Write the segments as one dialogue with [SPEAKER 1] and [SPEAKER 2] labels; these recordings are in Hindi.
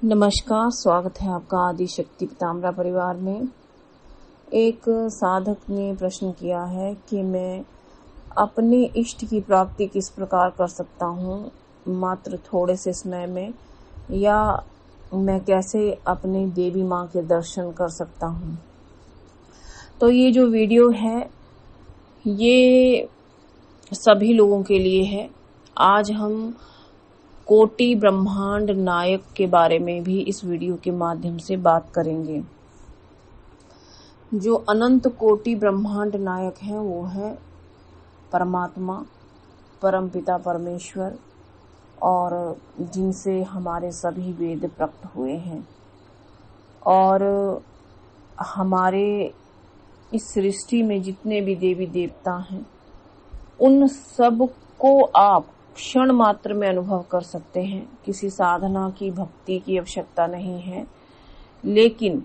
[SPEAKER 1] नमस्कार, स्वागत है आपका आदि शक्ति पिताम्बरा परिवार में। एक साधक ने प्रश्न किया है कि मैं अपने इष्ट की प्राप्ति किस प्रकार कर सकता हूँ मात्र थोड़े से समय में, या मैं कैसे अपने देवी माँ के दर्शन कर सकता हूँ। तो ये जो वीडियो है ये सभी लोगों के लिए है। आज हम कोटि ब्रह्मांड नायक के बारे में भी इस वीडियो के माध्यम से बात करेंगे। जो अनंत कोटि ब्रह्मांड नायक हैं वो है परमात्मा, परमपिता परमेश्वर, और जिनसे हमारे सभी वेद प्रकट हुए हैं। और हमारे इस सृष्टि में जितने भी देवी देवता हैं उन सब को आप क्षण मात्र में अनुभव कर सकते हैं। किसी साधना की, भक्ति की आवश्यकता नहीं है, लेकिन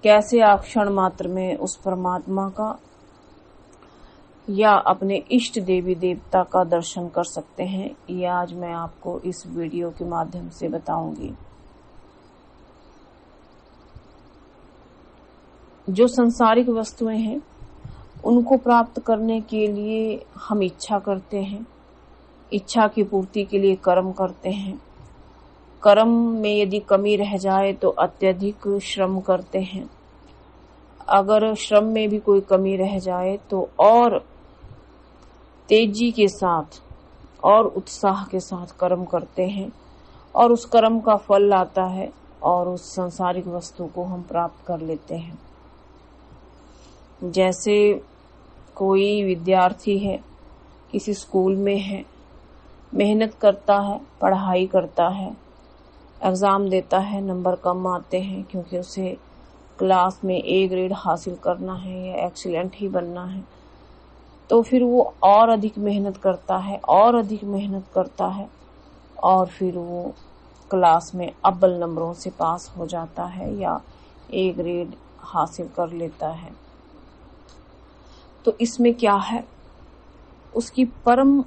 [SPEAKER 1] कैसे आप क्षण मात्र में उस परमात्मा का या अपने इष्ट देवी देवता का दर्शन कर सकते हैं, ये आज मैं आपको इस वीडियो के माध्यम से बताऊंगी। जो सांसारिक वस्तुएं हैं उनको प्राप्त करने के लिए हम इच्छा करते हैं, इच्छा की पूर्ति के लिए कर्म करते हैं। कर्म में यदि कमी रह जाए तो अत्यधिक श्रम करते हैं। अगर श्रम में भी कोई कमी रह जाए तो और तेजी के साथ और उत्साह के साथ कर्म करते हैं, और उस कर्म का फल आता है और उस सांसारिक वस्तु को हम प्राप्त कर लेते हैं। जैसे कोई विद्यार्थी है, किसी स्कूल में है, मेहनत करता है, पढ़ाई करता है, एग्ज़ाम देता है, नंबर कम आते हैं क्योंकि उसे क्लास में ए ग्रेड हासिल करना है या एक्सीलेंट ही बनना है। तो फिर वो और अधिक मेहनत करता है और अधिक मेहनत करता है, और फिर वो क्लास में अव्वल नंबरों से पास हो जाता है या ए ग्रेड हासिल कर लेता है। तो इसमें क्या है? उसकी परम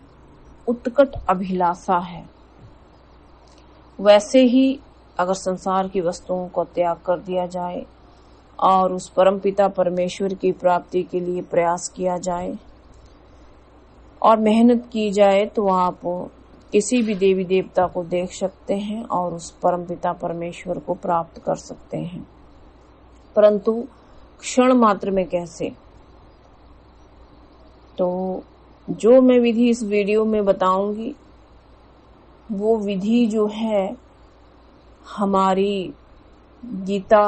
[SPEAKER 1] उत्कट अभिलाषा है। वैसे ही अगर संसार की वस्तुओं को त्याग कर दिया जाए और उस परमपिता परमेश्वर की प्राप्ति के लिए प्रयास किया जाए और मेहनत की जाए तो आप किसी भी देवी देवता को देख सकते हैं और उस परमपिता परमेश्वर को प्राप्त कर सकते हैं। परंतु क्षण मात्र में कैसे? तो जो मैं विधि इस वीडियो में बताऊंगी वो विधि जो है हमारी गीता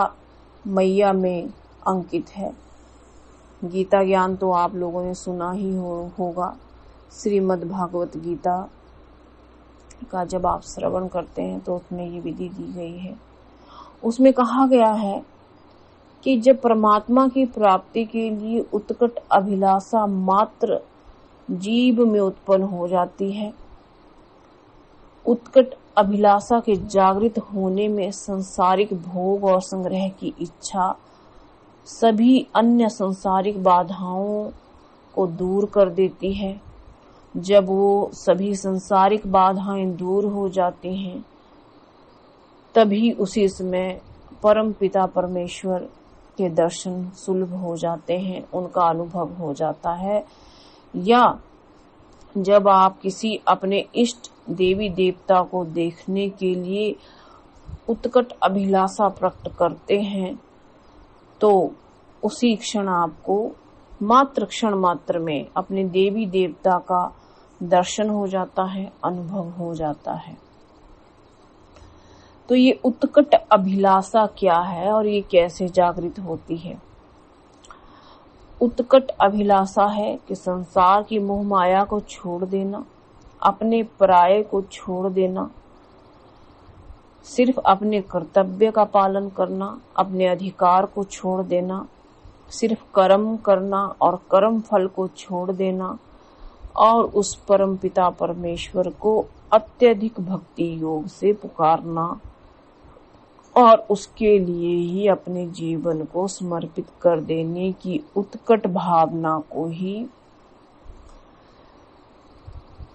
[SPEAKER 1] मैया में अंकित है। गीता ज्ञान तो आप लोगों ने सुना ही होगा। श्रीमद् भागवत गीता का जब आप श्रवण करते हैं तो उसमें ये विधि दी गई है। उसमें कहा गया है कि जब परमात्मा की प्राप्ति के लिए उत्कट अभिलाषा मात्र जीव में उत्पन्न हो जाती है, उत्कट अभिलाषा के जागृत होने में सांसारिक भोग और संग्रह की इच्छा सभी अन्य सांसारिक बाधाओं को दूर कर देती है। जब वो सभी सांसारिक बाधाएं दूर हो जाती हैं तभी उसी समय परम पिता परमेश्वर के दर्शन सुलभ हो जाते हैं, उनका अनुभव हो जाता है। या जब आप किसी अपने इष्ट देवी देवता को देखने के लिए उत्कट अभिलाषा प्रकट करते हैं तो उसी क्षण आपको मात्र क्षण मात्र में अपने देवी देवता का दर्शन हो जाता है, अनुभव हो जाता है। तो ये उत्कट अभिलाषा क्या है और ये कैसे जागृत होती है? उत्कट अभिलाषा है कि संसार की मोह माया को छोड़ देना, अपने पराये को छोड़ देना, सिर्फ अपने कर्तव्य का पालन करना, अपने अधिकार को छोड़ देना, सिर्फ कर्म करना और कर्म फल को छोड़ देना, और उस परम पिता परमेश्वर को अत्यधिक भक्ति योग से पुकारना और उसके लिए ही अपने जीवन को समर्पित कर देने की उत्कट भावना को ही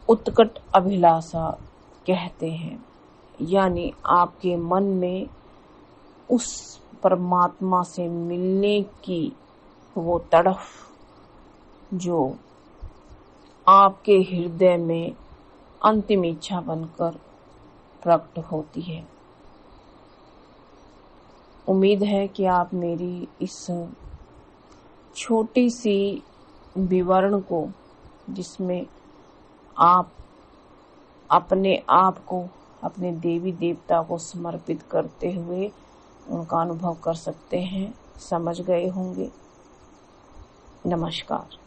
[SPEAKER 1] उत्कट अभिलाषा कहते हैं। यानी आपके मन में उस परमात्मा से मिलने की वो तड़फ जो आपके हृदय में अंतिम इच्छा बनकर प्रकट होती है। उम्मीद है कि आप मेरी इस छोटी सी विवरण को, जिसमें आप अपने आप को अपने देवी देवता को समर्पित करते हुए उनका अनुभव कर सकते हैं, समझ गए होंगे। नमस्कार।